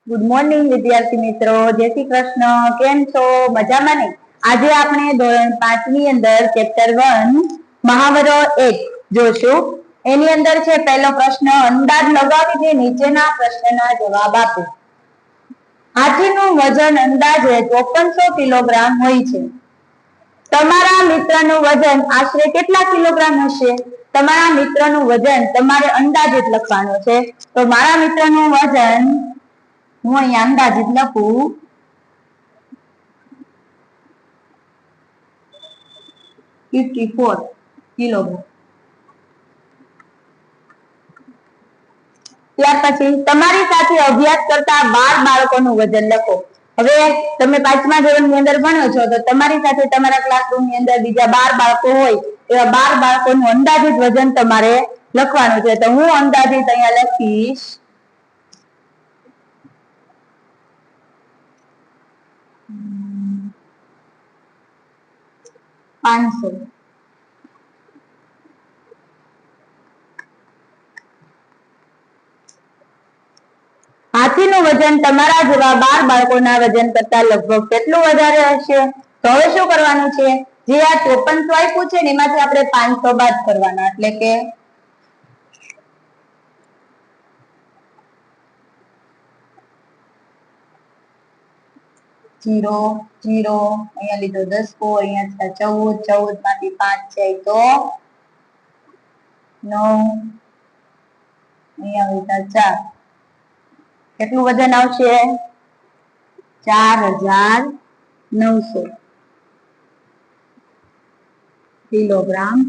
Good morning વિદ્યાર્થી મિત્રો, જય શ્રી કૃષ્ણ. કેમ છો? મજામાં ને? આજે આપણે ધોરણ 5 ની અંદર ચેપ્ટર 1 મહાવરો 1 જોશું. એની અંદર છે પહેલો પ્રશ્ન, અંદાજ લગાવીને નીચેના પ્રશ્નના જવાબ આપો. હાથીનું વજન અંદાજે 5400 કિલોગ્રામ હોય છે. તમારા મિત્રનું વજન આશરે કેટલા કિલોગ્રામ હશે? તમારા મિત્રનું વજન તમારે અંદાજિત લખવાનું છે. તો મારા મિત્રનું વજન હું અહીંયા અંદાજિત લખું 54 કિલોગ્રામ. ત્યાર પછી તમારી સાથે અભ્યાસ કરતા 12 બાળકોનું વજન લખો. હવે તમે 5મા ધોરણની અંદર ભણો છો તો તમારી સાથે તમારા ક્લાસરૂમની અંદર બીજા 12 બાળકો હોય, એવા 12 બાળકોનું અંદાજિત વજન તમારે લખવાનું છે. તો હું અંદાજિત અહીંયા લખીશ 500. હાથીનું વજન તમારા જેવા 12 બાળકોના વજન કરતા લગભગ કેટલું વધારે હશે? તો હવે શું કરવાનું છે? જે આ 5400 આપ્યું છે ને એમાંથી આપણે 500 બાદ કરવાના, એટલે કે 0 0 અહીંયા લીધો 10, અહીંયા 14, 14 માંથી 5 જાય તો 9, અહીંયા વધ્યા 4. કેટલું વજન આવશે? 4900 કિલોગ્રામ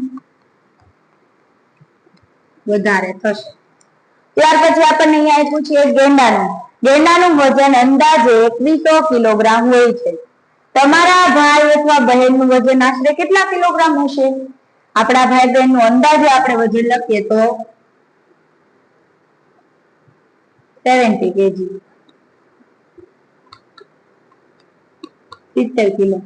વધારે થશે. ત્યાર પછી આપણને અહીંયા આપ્યું છે ગેંડાનું વજન અંદાજે 2100 કિલોગ્રામ હોય છે. તમારા ભાઈ અથવા બહેનનું વજન આશરે કેટલા કિલોગ્રામ હશે? આપણા ભાઈ બહેનનું અંદાજે આપણે વજન લખીએ તો 70 kg, 70 કિલો.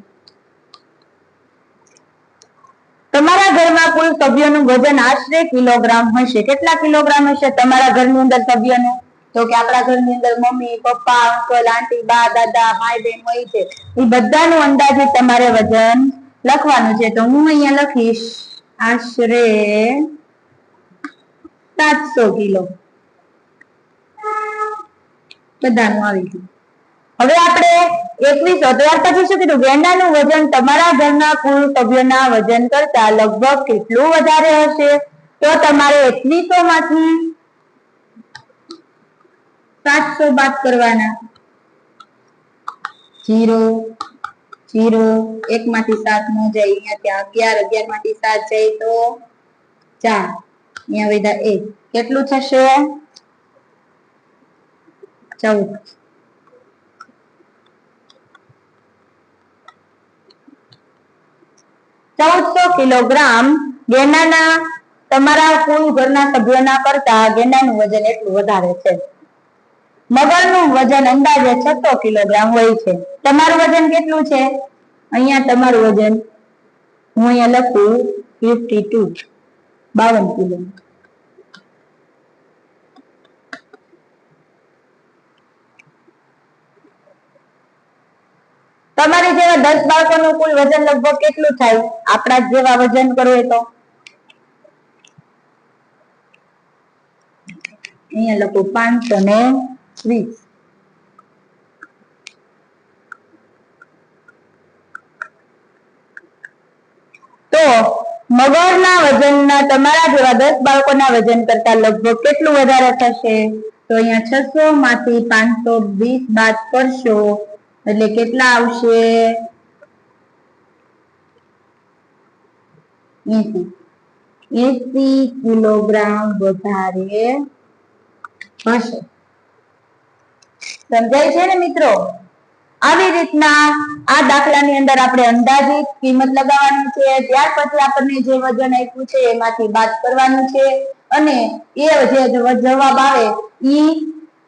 તમારા ઘરમાં કુલ સભ્યોનું વજન આશરે કિલોગ્રામ હશે. કેટલા કિલોગ્રામ હશે તમારા ઘરની અંદર સભ્યોનું? તો કે આપણા ઘરની અંદર મમ્મી, પપ્પા, અંકલ, આંટી, બા, દાદા, ભાઈ બહેન હોય છે, એ બધાનું અંદાજે તમારે વજન લખવાનું છે. તો હું અહીંયા લખીશ આશરે 700 કિલો. બધાનું આવી ગયું. હવે આપણે 2100, ત્યાર પછી શું કીધું? ગેંડાનું વજન તમારા ઘરના કુલ સભ્યોના વજન કરતા લગભગ કેટલું વધારે હશે? તો તમારે 2100 માંથી 700 બાદ કરવાના. 0 0, 1 માંથી 7 ન જાય, અહીંયા ત્યાં 11, 11 માંથી 7 જાય તો 4, અહીંયા વધ્યા 1. કેટલું થશે? 14. કિલોગ્રામ ગેંડાના તમારા કુલ ઘરના સભ્યોના કરતા ગેંડાનું વજન એટલું વધારે છે. મગરનું વજન અંદાજે 600 કિલોગ્રામ હોય છે. તમારું વજન કેટલું છે? અહીંયા તમારું વજન હું અહીંયા લખું 52 કિલો. તમારી જેવા 10 બાળકોનું કુલ વજન લગભગ કેટલું થાય? આપણા જેવા વજન કરવું તો અહીંયા લખો 520. તો મગરના વજનના તમારા જેવા 10 બાળકોના વજન કરતા લગભગ કેટલું વધારે થશે? તો અહીંયા 600 માંથી 520 બાદ કરશો એટલે કેટલા આવશે? 80 કિલોગ્રામ વધારે હશે. સમજાય છે ને મિત્રો? આવી રીતના આ દાખલાની અંદર આપણે અંદાજિત કિંમત લગાવવાની છે. ત્યાર પછી આપણને જે વજન આપ્યું છે એમાંથી બાદ કરવાનું છે અને એ જે જવાબ આવે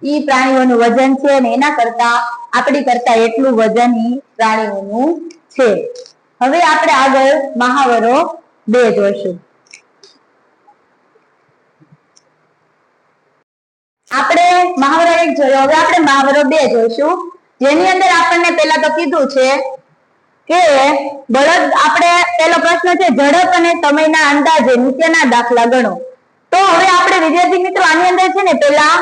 ઈ પ્રાણીઓનું વજન છે અને એના કરતા આપણી કરતા એટલું વજન ઈ પ્રાણીઓનું છે. હવે આપણે આગળ મહાવરો 2 જોઈશું. આપણે મહાવરો 1 જોયો, હવે આપણે મહાવરો 2 જોઈશું, જેની અંદર આપણને પહેલા તો કીધું છે કે બળદ, આપણે પહેલો પ્રશ્ન છે ઝડપ અને સમયના અંદાજે નીચેના દાખલા ગણો. તો હવે આપણે વિદ્યાર્થી મિત્રો આની અંદર છે ને પહેલા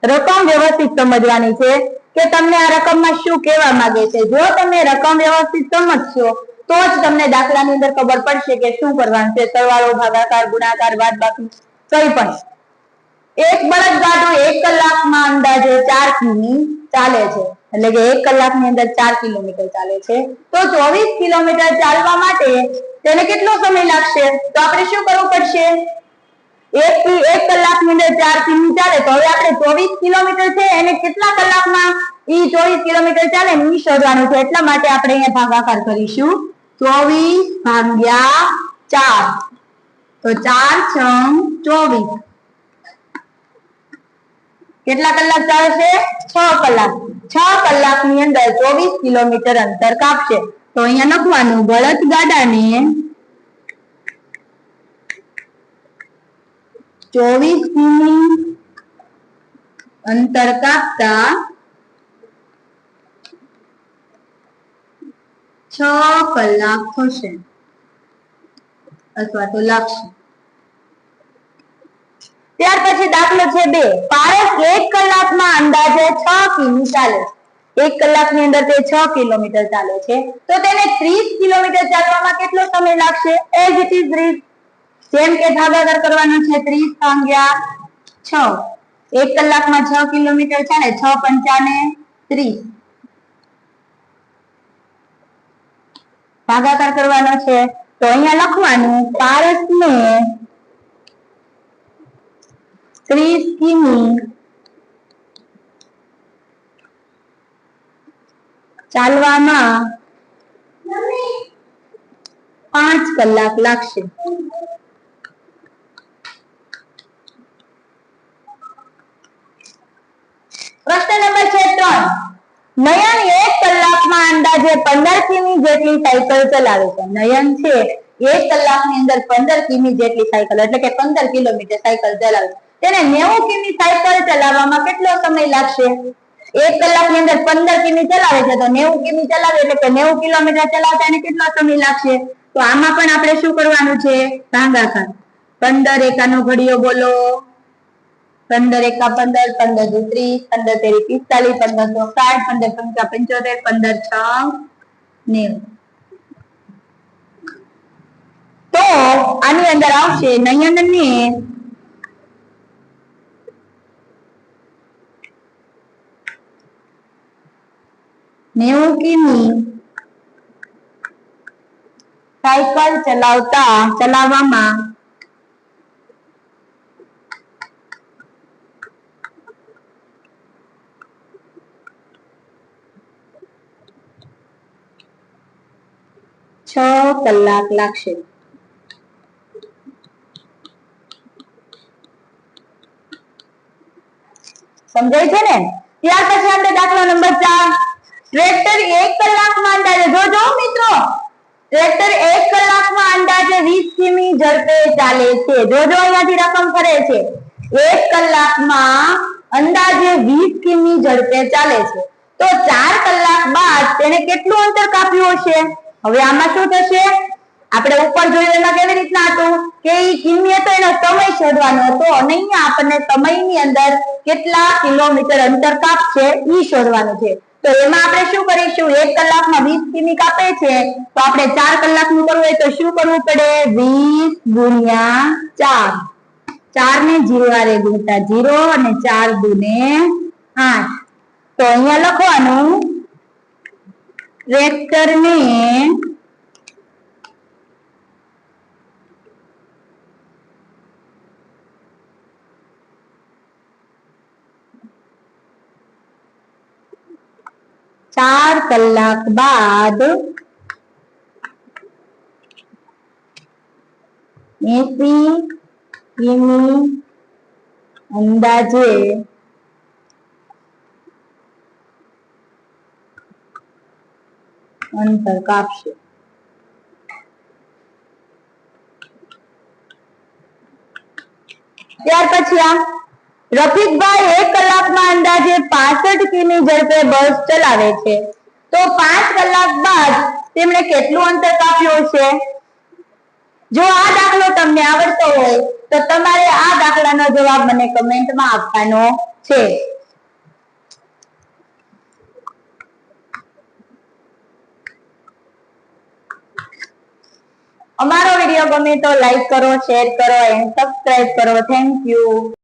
રકમ વ્યવસ્થિત સમજવાની છે કે તમને આ રકમમાં શું કહેવા માંગે છે. જો તમે રકમ વ્યવસ્થિત સમજશો તો જ તમને દાખલાની અંદર ખબર પડશે કે શું કરવાનું છે, સરવાળો, ભાગાકાર, ગુણાકાર, બાદબાકી, કંઈ પણ. એક બળદગાડું 1 કલાકમાં અંદાજે 4 કિમી ચાલે છે, એટલે કે 1 કલાકની અંદર 4 કિલોમીટર ચાલે છે. તો 24 કિલોમીટર ચાલવા માટે તેને કેટલો સમય લાગશે? તો આપણે શું કરવું પડશે? 1 કલાકની અંદર 4 કિમી ચાલે, તો હવે આપણે 24 કિલોમીટર છે એને કેટલા કલાકમાં ઈ 24 કિલોમીટર ચાલે ને ઈ શોધવાનું છે. એટલા માટે આપણે અહીંયા ભાગાકાર કરીશું, 24 ભાગ્યા 4, તો 4 × 24 કેટલા કલાક ચાલશે? 6 કલાક. 6 કલાકની અંદર 24 કિલોમીટર અંતર કાપશે. તો અહીંયા લખવાનું, બળદગાડાને 24 કિમી અંતર કાપતા 6 કલાક થશે અથવા તો લાગશે. ત્યાર પછી દાખલો છે 2. પારસ 1 કલાકમાં અંદાજે 6 કિમી ચાલે છે. 1 કલાકની અંદર તે 6 કિલોમીટર ચાલે છે, તો તેને 30 કિલોમીટર ચાલવામાં કેટલો સમય લાગશે? એઝ ઇટ ઇઝ રીત, જેમ કે ભાગાકાર કરવાનો છે, 30 ભાગ્યા 6. 1 કલાકમાં 6 કિલોમીટર ચાલે, 6 પંચાને 30, ભાગાકાર કરવાનો છે. તો અહીંયા લખવાનું, પારસને 30 કિમી ચાલવામાં 5 કલાક લાગશે. પ્રશ્ન નંબર છે 3. નયન 1 કલાકમાં અંદાજે 15 કિમી જેટલી સાયકલ ચલાવે છે. નયન છે 1 કલાકની અંદર 15 કિમી જેટલી સાયકલ, એટલે કે 15 કિલોમીટર સાયકલ ચલાવે છે. તેને 90 કિમી સાયકલ ચલાવવામાં કેટલો સમય લાગશે? 1 કલાકની અંદર 15 કિમી ચલાવે છે, તો 90 કિમી ચલાવે એટલે કે 90 કિલોમીટર ચલાવતા એને કેટલો સમય લાગશે? તો આમાં પણ આપણે શું કરવાનું છે? ભાગાકાર. 15 એકાનો ઘડિયો બોલો, 15 એકા 15, 15 દુ 30, 15 તેરી 45, 15 ચોક 60, 15 પંચા 75, 15 છ 90. તો આની અંદર આવશે નયનને 90 કિમી સાયકલ ચલાવવામાં 6 કલાક લાગશે. સમજાય છે ને? ત્યાર પછી આપણે દાખલા નંબર 4. ટ્રેક્ટર 1 કલાકમાં અંદાજે, જો મિત્રો, ટ્રેક્ટર 1 કલાકમાં અંદાજે 20 કિમી ઝડપે ચાલે છે. જો અહીંયાથી રકમ ફરે છે. 1 કલાકમાં અંદાજે 20 કિમી ઝડપે ચાલે છે, તો 4 કલાક બાદ તેને કેટલું અંતર કાપ્યું હશે? હવે આમાં શું થશે? આપણે ઉપર જોયું એમાં કેવી રીતના હતું કે ઈ કિમી હતો એનો સમય શોધવાનો હતો, અને અહીંયા આપણને સમયની અંદર કેટલા કિલોમીટર અંતર કાપશે ઈ શોધવાનું છે. તો એમાં આપણે શું કરીશું? 1 કલાકમાં 20 કિમી કાપે છે, તો આપણે 4 કલાકનું કરવું હોય તો શું કરવું પડે? 20 × 4. 4 ને 0 હારે ગુણતા 0 અને 4 દુ ને 8. તો અહીંયા લખવાનું, ટ્રેક્ટરને 4 કલાક બાદ 80 કિમી અંદાજે અંતર કાપશે. ત્યાર પછી રફીકભાઈ 1 કલાકમાં અંદાજે 65 કિમી ઝડપે બસ ચલાવે છે, તો 5 કલાક બાદ તેમણે કેટલું અંતર કાપ્યું છે? જો આ દાખલો તમને આવડતો હોય તો તમારે આ દાખલાનો જવાબ મને કમેન્ટમાં આપવાનો છે. અમારો વિડીયો ગમે તો લાઈક કરો, શેર કરો એન્ડ સબસ્ક્રાઇબ કરો. Thank you.